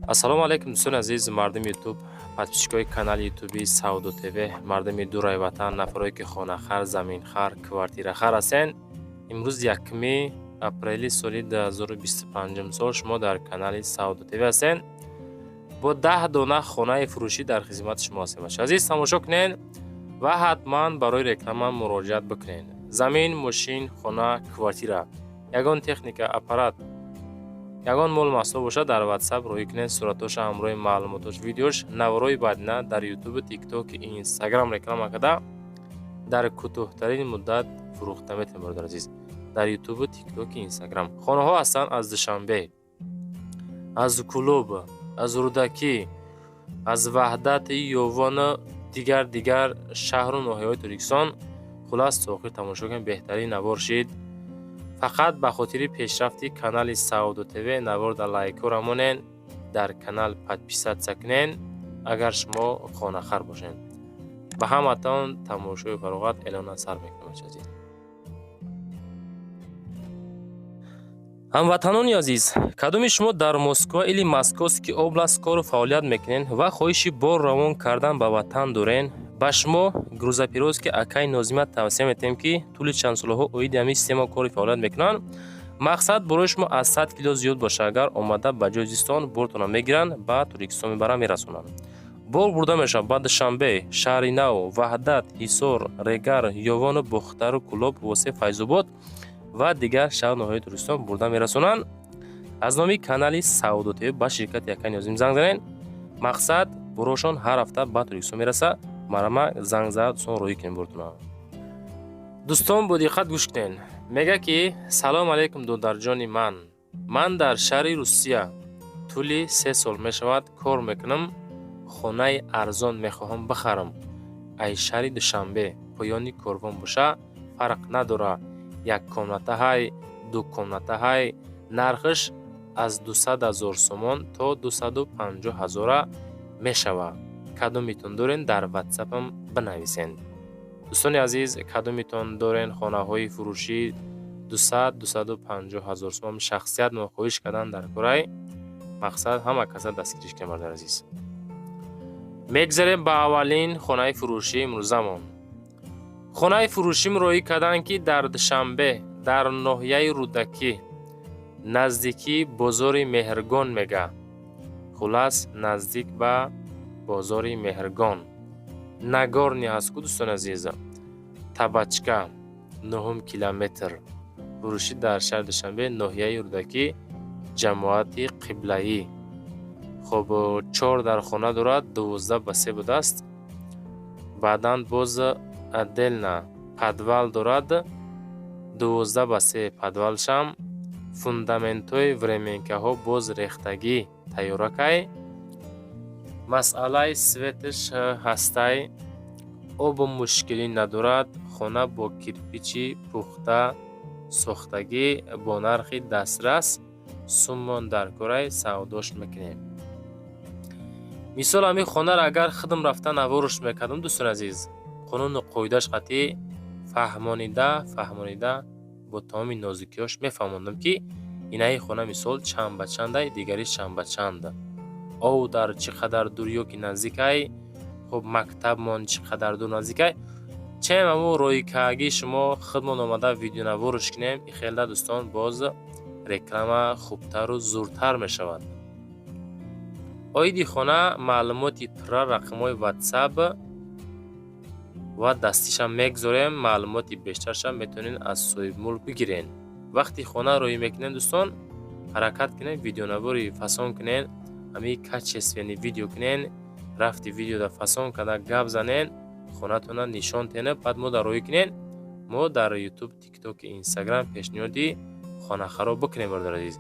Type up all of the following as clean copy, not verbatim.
ассалому алайкум дӯстони азиз, мардуми ютуб, подписчикои канали ютуби Сауду ТВ, мардуми дурай ватан, нафарое ки хонахар, заминхар, квартирахар ҳастен. имрӯз 1 апрели соли 2025 сол шумо дар канали Сауду ТВ ҳастен. бо 10 дона хонаи фурӯшӣ дар хизмати шумо ҳастем. азиз тамошо кунен ва ҳатман барои реклама муроҷиат бикунен. замин, мошин, хона, квартира, ягон техника, аппарат, ягон мол маҳсулот бошад, дар WhatsApp роҳӣ кунед. суратоша ҳамроҳи маълумотош, видеош наварои баъдина дар YouTube, TikTok, Instagram реклама карда дар кӯтоҳтарин муддат фурӯхта метавонед. бародари азиз, дар YouTube, TikTok, Instagram хонаҳо ҳастанд аз Душанбе, аз Кулуб, аз Рудакӣ, аз Ваҳдати, Ёвон, дигар шаҳру ноҳияҳои Тоҷикистон. хулас то охир тамошо кунед, беҳтарин навор шид. фақат ба хотири пешрафти канали Сауду ТВ навор лайкора монен, дар канал подписатсия кунен агар шумо хонахар бошед. ба ҳаматон тамошои фароғат эълона сар мекунам. ҳамватанони азиз, кадоми шумо дар Москва или Московский област кору фаъолият мекунед ва хоҳиши бор равон кардан ба ватан дорен, ба шумо грузопировски акаи Нозима тавсия метем ки тӯли чанд солҳо оиди ҳамин система кори фаъолият мекунанд. мақсад барои шумо аз 100 кило зиёд боша, агар омада ба ҷои зистон бортона мегиранд, ба Тоҷикистон мебаранд, мерасонанд. бор бурда мешавад ба Душанбе, Шаҳри Нав, Ваҳдат, Ҳисор, Регар, Ёвону, Бухтару, Кулоб, Восе, Файзобод ва дигар шаҳр ноҳияҳои Тоҷикистон бурда мерасонанд. аз номи канали Сауду ТВ ба ширкати Акаи Нозим занг занед. мақсад борошон ҳар ҳафта ба Тоҷикистон мераса. марама занг зад сон роҳӣ кунем бортона. дӯстон бо диққат гӯш кунед. мега ки салому алайкум додарҷони ман дар шаҳри Русия тӯли 3 сол мешавад кор мекунам. хонаи арзон мехоҳам бихарам. ай шаҳри Душанбе, поёни корвон боша, фарқ надора. як комнатаҳай, ду комнатаҳай, нархаш аз 200,000 сомон то 250,000 мешавад. кадомитон дорен дар WhatsApp-ам бинависен. дӯстони азиз, кадомитон дорен хонаҳои фурӯшӣ 200-250,000 сомон шахсият нохоҳиш кардан дар корай, мақсад ҳама каса дастгириш кунем. бародари азиз, мегзарем ба аввалин хонаи фурӯшӣ имрӯзамон. хонаи фурӯшим роҳӣ карданд ки дар Душанбе, дар ноҳияи Рудакӣ, наздики бозори Меҳргон мега. хулас наздик ба бозори Меҳргон. Нагорни ҳаст ку дӯстони азиз. Табачка 9 километр. фурӯшӣ дар шаҳри Душанбе, ноҳияи Рудакӣ, ҷамоати Қиблаӣ. хоб 4 дар хона дорад, 12 ба 3 будааст. баъдан боз отдельно подвал дорад, 12 ба 3 подвалшам. фундаментҳои временкаҳо боз рехтагӣ тайёракай. масъалаи светш ҳастай. обу мушкилӣ надорад. хона бо кирпичи пухта сохтагӣ, бо нархи дастрас. суммон дар корай савдош мекунем. мисол ҳамин хонаро агар хидм рафта наворуш мекардам, дӯстони азиз, қонуну қоидаш қатъӣ фаҳмонида бо тамоми нозукиёш мефаҳмондам ки инаи хона мисол чанд ба чандай, дигариш чанд ба чанд. ов дар чӣ қадар дур ёки наздикай, хуб мактабмон чӣ қадар дур наздикай. чем ҳамо роҳикааги шумо хидмон омада видеонаворуш кунем, ихелда дӯстон боз реклама хубтару зуртар мешавад. оиди хона маълумоти пурра рақамҳои WhatsApp ва дастишам мегзорем. маълумоти бештаршам метавонед аз соҳибмулк бигирен. вақти хона роҳӣ мекунем дӯстон, ҳаракат кунем, видеонавори фасон кунен, ҳамин качествени видео кунен, рафти видеода фасон карда гап занен, хонатона нишон тенеб, баъд мо дар роҳӣ кунен, мо дар YouTube, TikTok, Instagram пешниҳоди хонахаро бикунем. бародари азиз,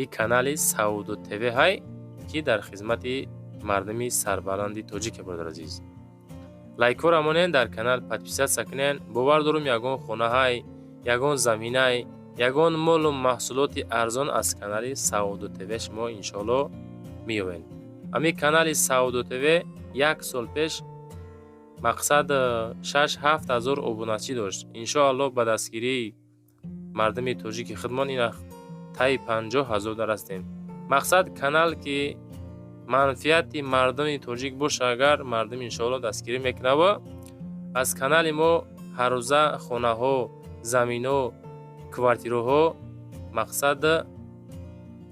ин канали Сауду ТВ ҳай ки дар хизмати мардуми сарбаланди тоҷик. бародари азиз, лайкора монен, дар канал подписатсия кунен. бовар дорум ягон хонаҳай, ягон заминай, ягон молу маҳсулоти арзон аз канали Сауду ТВ шумо иншоалло меёбед. ҳамин канали Сауду ТВ 1 сол пеш мақсад 6-7 ҳазор обуначӣ дошт. иншоалло ба дастгирии мардуми тоҷики хидмон ина таи 50,000 дар ҳастем. мақсад канал ки манфиати мардами тоҷик боша, агар мардам иншоалло дастгирӣ мекунад ва аз канали мо ҳаррӯза хонаҳо, заминҳо, квартираҳо мақсад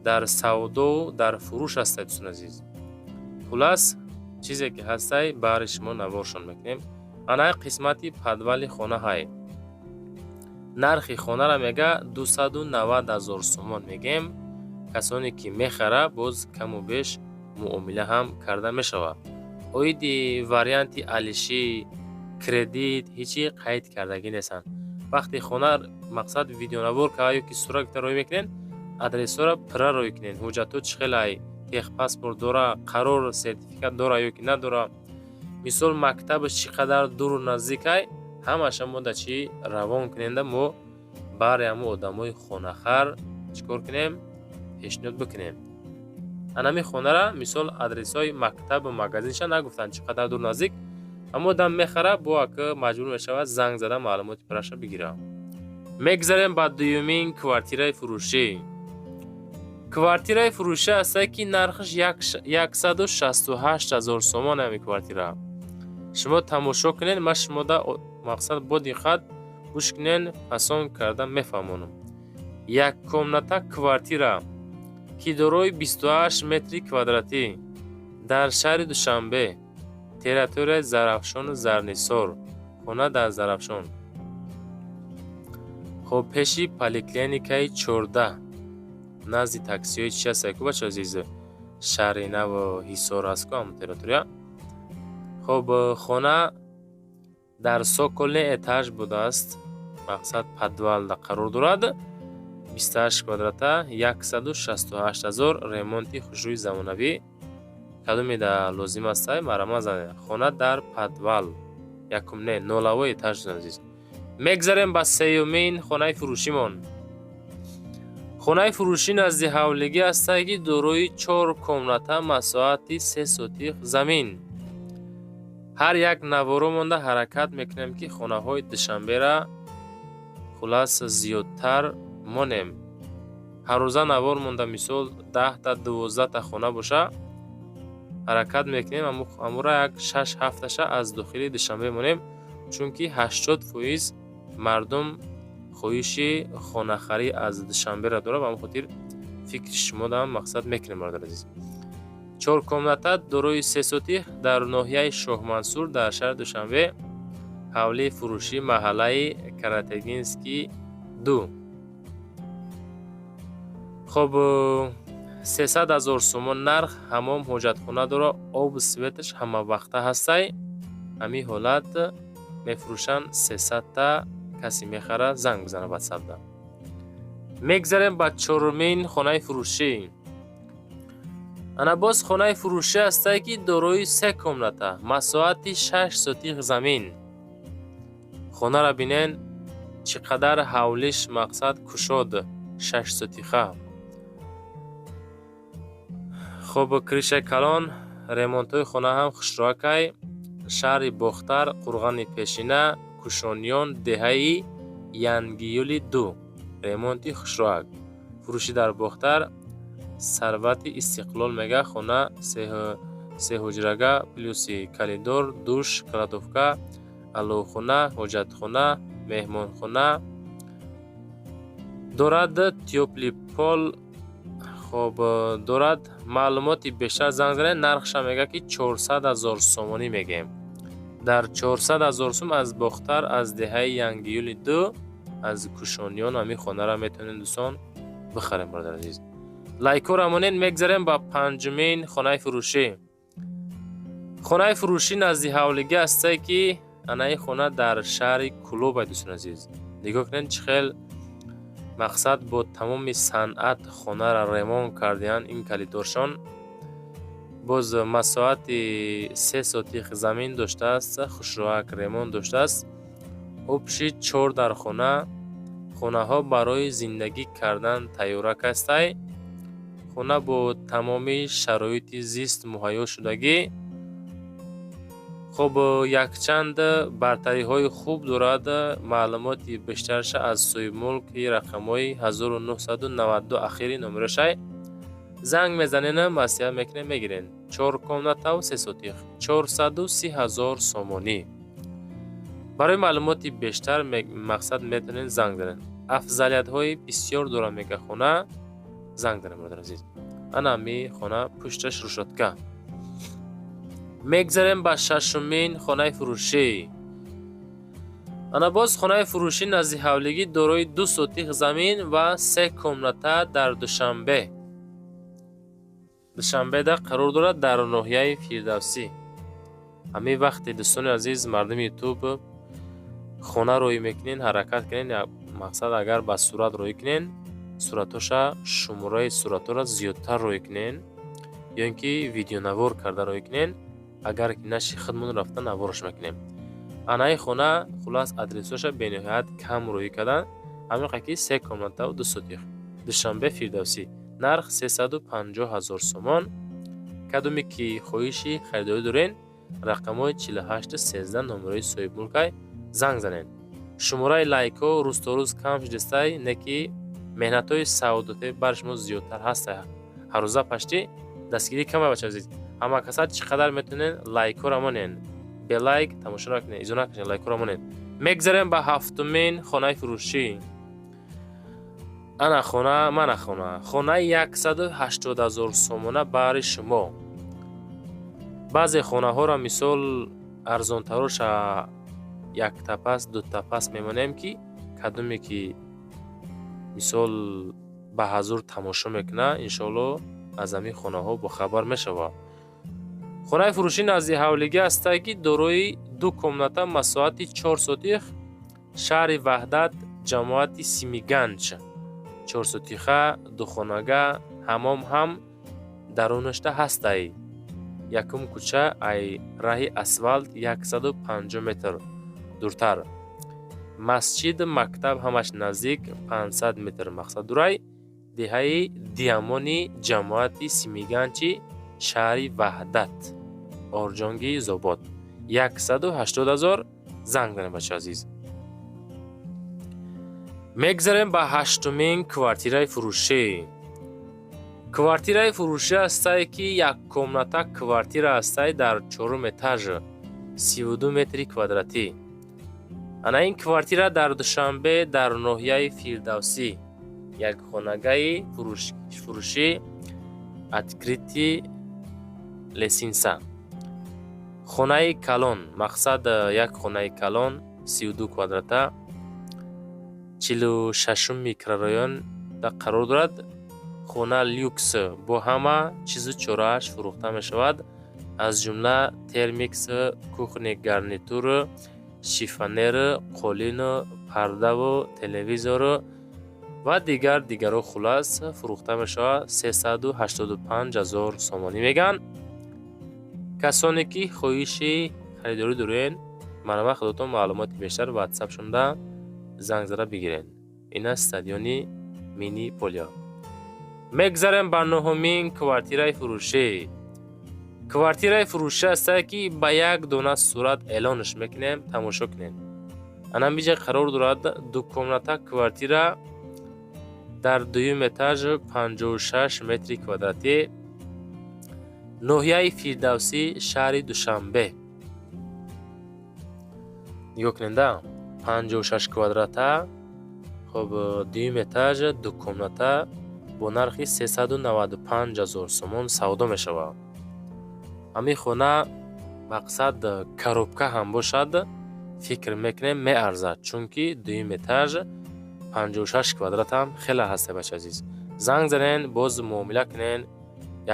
дар савдо, дар фурӯш ҳастад. дӯстон азиз, хулас чизе ки ҳастай баҳри шумо навошон мекунем. ана қисмати падвали хона ҳай. нархи хонара мега 290,000 сомон мегем. касоне ки мехара боз каму беш муомила ҳам карда мешавад. оиди варианти алишӣ, кредит ҳичи қайд кардагӣ нестанд. вақте хона мақсад видеонавор карда ёки сурат рой мекунен, адресора пурра рой кунен. ҳуҷҷатҳо чӣ хелай, техпаспорт дора, қарор сертификат дора ёки надора, мисол мактабаш чӣ қадар дуру наздикай, ҳамаша мо да чӣ равон куненда мо баъри ҳамо одамои хонахар чикор кунем, пешниҳод бикунем. анами хонара мисол адресҳои мактабу магазинша нагуфтанд чӣ қадар дур наздик, ҳамо одам мехара бо ака маҷбур мешавад занг зада маълумоти пурраша бигира. мегзарем ба дуюмин квартираи фурӯшӣ. квартираи фурӯшӣ ҳастае ки нархаш 168,000 сомон. ҳами квартира шумо тамошо кунед, ман шумода мақсад бо диққат гӯш кунен, пасон карда мефаҳмонам. як комната квартира ки дорои 28 метри квадратӣ дар шаҳри Душанбе, территорияи Зарафшону Зарнисор, хона дар Зарафшон. хоб пеши поликлиникаи 14 назди таксиҳои чӣ ҳастаку бачаҳо азиз, шаҳри наву ҳисор ҳастку ҳам территория. хоб хона дар соколне этаж будааст, мақсад подвалда қарор дорад. 28 квадрата 168,000, ремонти хушрӯи замонавӣ. кадомеда лозим астай марама зане. хона дар подвал, якум не нолаво этаж азиз. мегзарем ба сеюмин хонаи фурӯшимон. хонаи фурӯшӣ назди ҳавлигӣ ҳастае ки дорои 4 комната масоати 3 сотиқ замин. ҳар як наворо монда ҳаракат мекунем ки хонаҳои Душанбера хулас зиёдтар монем. ҳаррӯза навор монда мисол 10 та 12 та хона боша, ҳаракат мекунем амура як 6-7 таша аз дохили Душанбе монем, чунки 80% мардум хоҳиши хонахарӣ аз Душанбера дорад. ба ҳамин хотир фикри шумо да мақсад мекунем. бародари азиз, 4 комната дорои 3 сотиқ дар ноҳияи Шоҳмансур дар шаҳри Душанбе, ҳавлии фурӯшӣ маҳаллаи Каратегинский 2. хоб 300,000 сомон нарх. ҳамом, ҳоҷатхона дора, обу светаш ҳамавақта ҳастай. ҳамин ҳолат мефурӯшанд 300 та. касе мехара занг бизана ватсапда. мегзарем ба чорумин хонаи фурӯшӣ. ана боз хонаи фурӯшӣ ҳастае ки дорои 3 комната масоати 6 сотиқ замин. хонара бинен чӣ қадар ҳавлиш мақсад кушод 6 сотиқа. хоб кришаи калон, ремонтҳои хона ҳам хушроакай. шаҳри Бохтар, Қурғани Пешина, Кушониён, деҳаи Янгиюли 2. ремонти хушроак. фурӯшӣ дар Бохтар, Сарвати Истиқлол мега. хона 3 ҳуҷрага плюси калидор, душ, кладовка, аловхона, ҳоҷатхона, меҳмонхона дорад. тёпли пол хоб дорад. маълумоти бештар занг занед. нархша мега ки 400,000 сомонӣ мегем. дар 400,000 сом аз Бохтар, аз деҳаи Янгиюли 2, аз Кушониён ҳамин хонара метавонед дӯстон бихарем. бародари азиз, лайкора монед. мегзарем ба панҷумин хонаи фурӯшӣ. хонаи фурӯшӣ назди ҳавлигӣ ҳастае ки анаи хона дар шаҳри Кӯлобай. дӯстон азиз, нигоҳ кунед чӣ хел мақсад бо тамоми санъат хонара ремонт кардиянд. ин калидоршон боз масоати 3 сотиқ замин доштааст, хушроак ремонт доштааст. опши 4 дар хона. хонаҳо барои зиндагӣ кардан тайёрак ҳастай. хона бо тамоми шароити зист муҳайё шудагӣ. хоб якчанд бартариҳои хуб дорад. маълумоти бештарша аз соҳибмулки рақамҳои 1992 ахири номерошай занг мезанен, маслиҳат мекунем мегирен. 4 комната و 3 сотих 430,000 сомонӣ. барои маълумоти бештар мақсад метавонед занг занед. афзалиятҳои бисёр дора мега хона. занг занед биродар азиз. ана ми хона пушташ рушотка. мегзарем ба шашумин хонаи фурӯшӣ. ана боз хонаи фурӯшӣ назди ҳавлигӣ дорои 2 сотих замин ва 3 комната дар Душанбе. Душанбеда қарор дорад дар ноҳияи Фирдавсӣ. ҳамин вақте дӯстони азиз, мардуми ютуб, хона роӣ мекунен, ҳаракат кунен, мақсад агар ба сурат роӣ кунен, суратоша шумораи суратора зиёдтар роӣ кунен, ё ин ки видеонавор карда роӣ кунен, агар ки наши худмон рафта навораш мекунем. анаи хона хулас адресоша бениҳоят кам роӣ кардан. ҳамин ки 3 комната ва 2 сотих Душанбе Фирдавсӣ. нарх 350,000 сомон. кадоме ки хоҳиши харидорӣ дорен, рақамҳои 4813 номерои соҳибмулкай занг занед. шумораи лайкҳо рӯзторӯз кам шудастай, не ки меҳнатҳои саодате бар шумо зиёдтар ҳастай. ҳаррӯза пашти дастгирӣ кама бача азиз. ҳама каса чӣ қадар метавонен лайкҳоро монен. белайк тамошо накунед, изо накунед, лайкҳоро монен. мегзарем ба ҳафтумин хонаи фурӯшӣ. ана хона, мана хона. хонаи 180,000 сомона баҳри шумо. баъзе хонаҳоро мисол арзонтароша яктапас, дутапас мемонем ки кадоме ки мисол ба ҳазур тамошо мекуна, иншоалло аз ҳамин хонаҳо бохабар мешава. хонаи фурӯшӣ назди ҳавлигӣ ҳастай ки дорои 2 комната масоҳати 4 сотих шаҳри Ваҳдат, ҷамоати Симиганҷ. 4 сотиха, духонага, ҳамом ҳам дарунашда ҳастай. якум кӯча ай раҳи асфалт 150 метр дуртар. масҷид, мактаб ҳамаш наздик 500 метр. мақсад дурай деҳаи диамони ҷамоати Симиганҷи шаҳри Ваҳдат, Орҷонги Зобод. 180,000 занг занед бача азиз. мегзарем ба ҳаштумин квартираи фурӯшӣ. квартираи фурӯшӣ ҳастай ки як комната квартира ҳастай дар 4 этаж 32 метри квадратӣ. ана ин квартира дар Душанбе дар ноҳияи Фирдавсӣ. як хонагаи фурӯшӣ открити лесинса. хонаи калон, мақсад як хонаи калон 32 квадрата 46 микрорайонда қарор дорад. хона люкс бо ҳама чизу чорааш фурӯхта мешавад, аз ҷумла термикс, кухни, гарнитур, шифонер, қолин, пардаву телевизор ва дигаро хулас фурӯхта мешавад. 385,000 сомонӣ меган. касоне ки хоҳиши харидорӣ дорен, манава худотон маълумоти бештар ватсап шунда занг зада бигирен. ин аст стадиони мини полио. мегзарем ба нӯҳумин квартираи фурӯшӣ. квартираи фурӯшӣ ҳастай ки ба як дона сурат эълонаш мекунем, тамошо кунем. ана миҷа қарор дорад 2 комната квартира дар 2 этаж 56 метри квадратӣ, ноҳияи Фирдавсӣ, шаҳри Душанбе. нигоҳ куненда 56 квадрата, хоб 2 этаж 2 комната бо нархи 395,000 сомон савдо мешавад. ҳамин хона мақсад коробка ҳам бошад, фикр мекунем меарзад, чунки 2 этаж 56 квадрат ҳам хеле ҳаст бача азиз. занг занен, боз муомила кунен,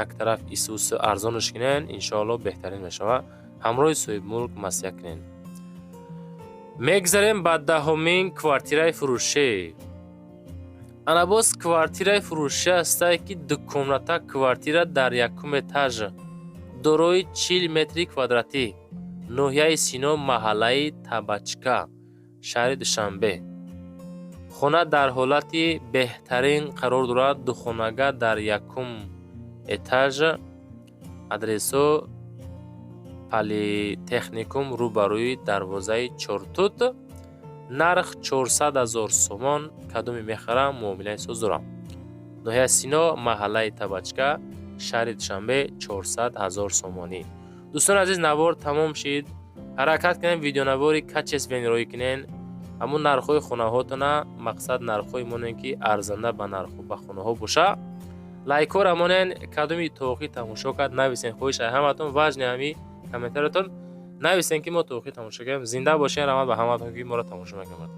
як тараф исус арзонаш кунен, иншоалло беҳтарин мешавад. ҳамроҳи соҳибмулк масъия кунен. мегзарем ба 10-умин квартираи фурӯшӣ. ана боз квартираи фурӯшӣ ҳастай ки 2 комната квартира дар 1 этаж дорои 40 метри квадратӣ, ноҳияи Сино, маҳаллаи Табачка, шаҳри Душанбе. хона дар ҳолати беҳтарин қарор дорад. духонага дар 1 этаж, адресо политехникум рӯбарӯи дарвозаи Чортут. нарх 400,000 сомон. кадоме мехарам, муомилаи соз дорам. ноҳияи Сино, маҳаллаи Табачка, шаҳри Душанбе 400,000 сомонӣ. дӯстони азиз, навор тамом шид. ҳаракат кунем видеонавори качественниро кунем. ҳамун нархҳои хонаҳотона, мақсад нархҳои монем ки арзанда ба нарху ба хонаҳо боша. лайкҳо рамонен, кадоми тоқӣ тамошо кард нависен. хоҳиш ҳаматон ваҷни ҳами комментариятон нависен ки мо тоқӣ тамошо кардем. зинда бошен. рамад ба ҳаматон ки моро тамошо мекунед.